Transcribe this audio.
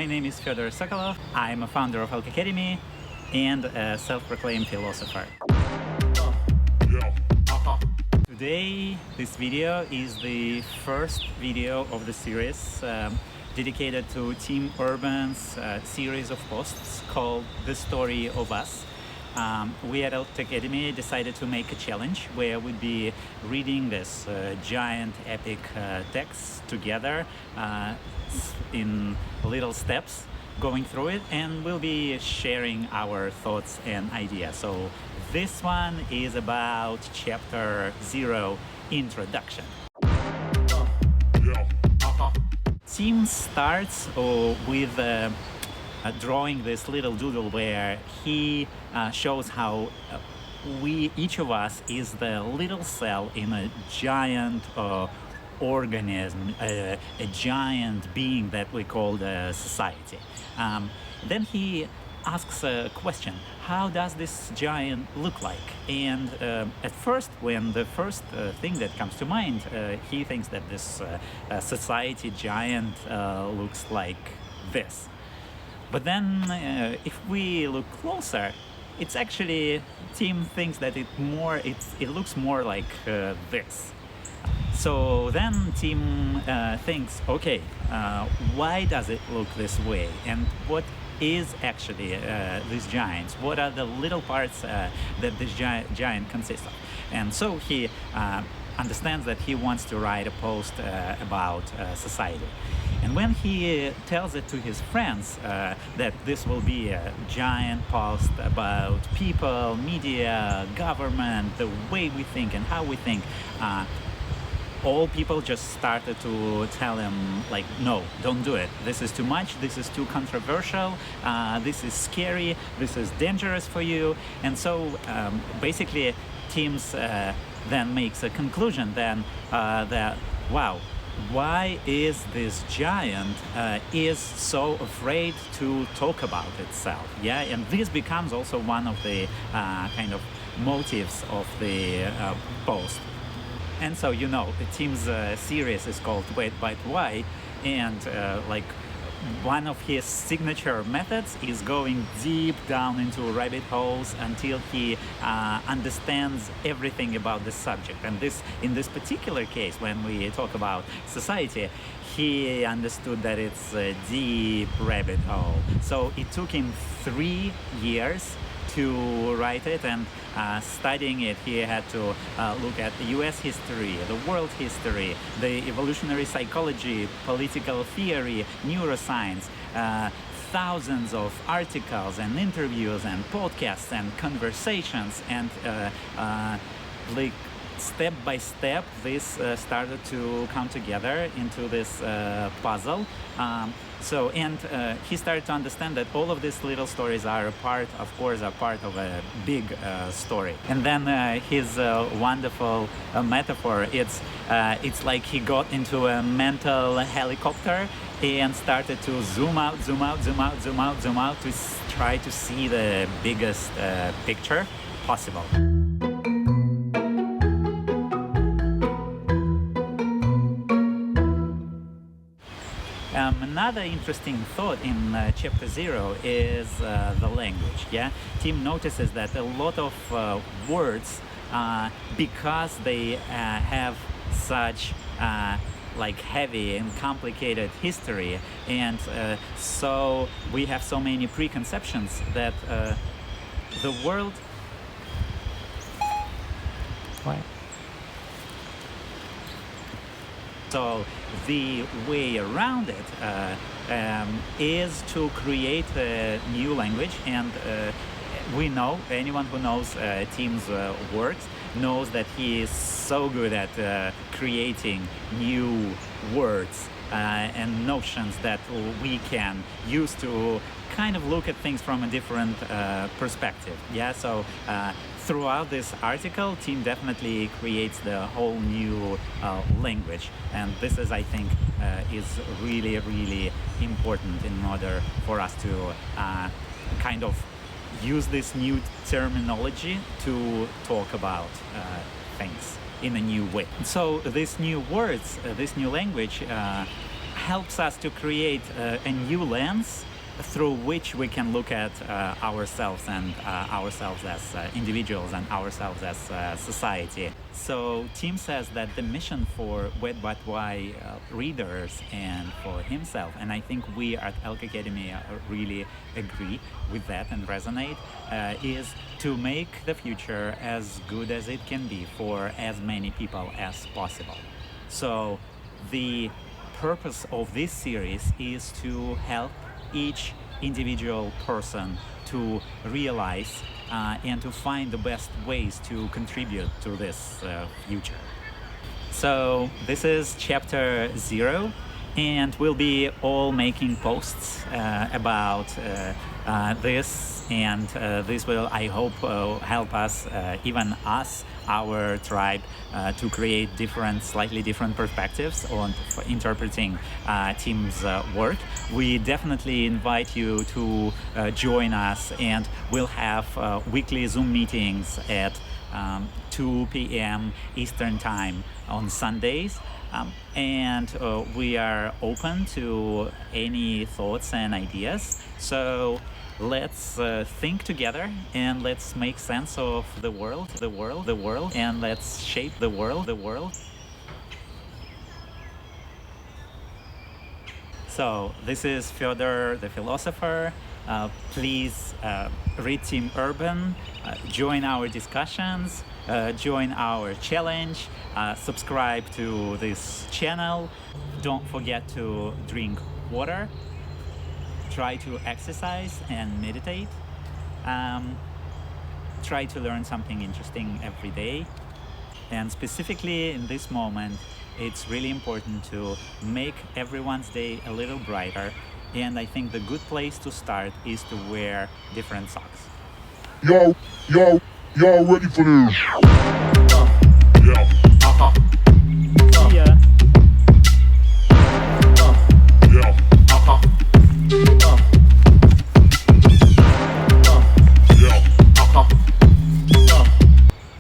My name is Fedor Sokolov. I'm a founder of Elk Academy and a self-proclaimed philosopher. Today, this video is the first video of the series dedicated to Team Urban's series of posts called The Story of Us. We at Elk Academy decided to make a challenge where we'd be reading this giant epic text together in little steps, going through it, and we'll be sharing our thoughts and ideas. So this one is about chapter 0, Introduction. Team starts with drawing this little doodle where he shows how each of us is the little cell in a giant organism, a giant being that we call the society. Then he asks a question: how does this giant look like? And at first, when the first thing that comes to mind, he thinks that this society giant looks like this. But then, if we look closer, it's actually, Tim thinks that it looks more like this. So then Tim thinks, okay, why does it look this way? And what is actually these giants? What are the little parts that this giant consists of? And so he understands that he wants to write a post about society. And when he tells it to his friends that this will be a giant post about people, media, government, the way we think and how we think, all people just started to tell him, like, no, don't do it. This is too much. This is too controversial. This is scary. This is dangerous for you. And so basically, Tim's then makes a conclusion then that, wow, why is this giant is so afraid to talk about itself? Yeah, and this becomes also one of the kind of motives of the post. And so, you know, the Tim's series is called Wait, Bite, Why, and like one of his signature methods is going deep down into rabbit holes until he understands everything about the subject. And in this particular case, when we talk about society, he understood that it's a deep rabbit hole. So it took him 3 years to write it, and studying it, he had to look at the US history, the world history, the evolutionary psychology, political theory, neuroscience, thousands of articles and interviews and podcasts and conversations, and like step by step this started to come together into this puzzle. He started to understand that all of these little stories are a part of a big story. And then his wonderful metaphor, it's like he got into a mental helicopter and started to zoom out to try to see the biggest picture possible. Another interesting thought in chapter 0 is the language. Yeah, Tim notices that a lot of words, because they have such like heavy and complicated history, and so we have so many preconceptions that the world. Why? So the way around it is to create a new language, and we know, anyone who knows Tim's works knows that he is so good at creating new words and notions that we can use to kind of look at things from a different perspective. Yeah, so throughout this article, Tim definitely creates the whole new language, and this is, I think, is really, really important in order for us to kind of use this new terminology to talk about things in a new way. So these new words, this new language helps us to create a new lens through which we can look at ourselves and ourselves as individuals and ourselves as society. So Tim says that the mission for Wet But Why readers and for himself, and I think we at Elk Academy really agree with that and resonate, is to make the future as good as it can be for as many people as possible. So the purpose of this series is to help each individual person to realize and to find the best ways to contribute to this future. So this is chapter 0, and we'll be all making posts about this, and this will, I hope, help us, even us, our tribe, to create slightly different perspectives on interpreting Tim's work. We definitely invite you to join us, and we'll have weekly Zoom meetings at 2 p.m. Eastern Time on Sundays. And we are open to any thoughts and ideas. So let's think together, and let's make sense of the world, and let's shape the world. So this is Fedor the philosopher. Please read Team Urban, join our discussions, join our challenge, subscribe to this channel. Don't forget to drink water, try to exercise and meditate, try to learn something interesting every day. And specifically in this moment, it's really important to make everyone's day a little brighter. And I think the good place to start is to wear different socks. Y'all ready for this? Yeah.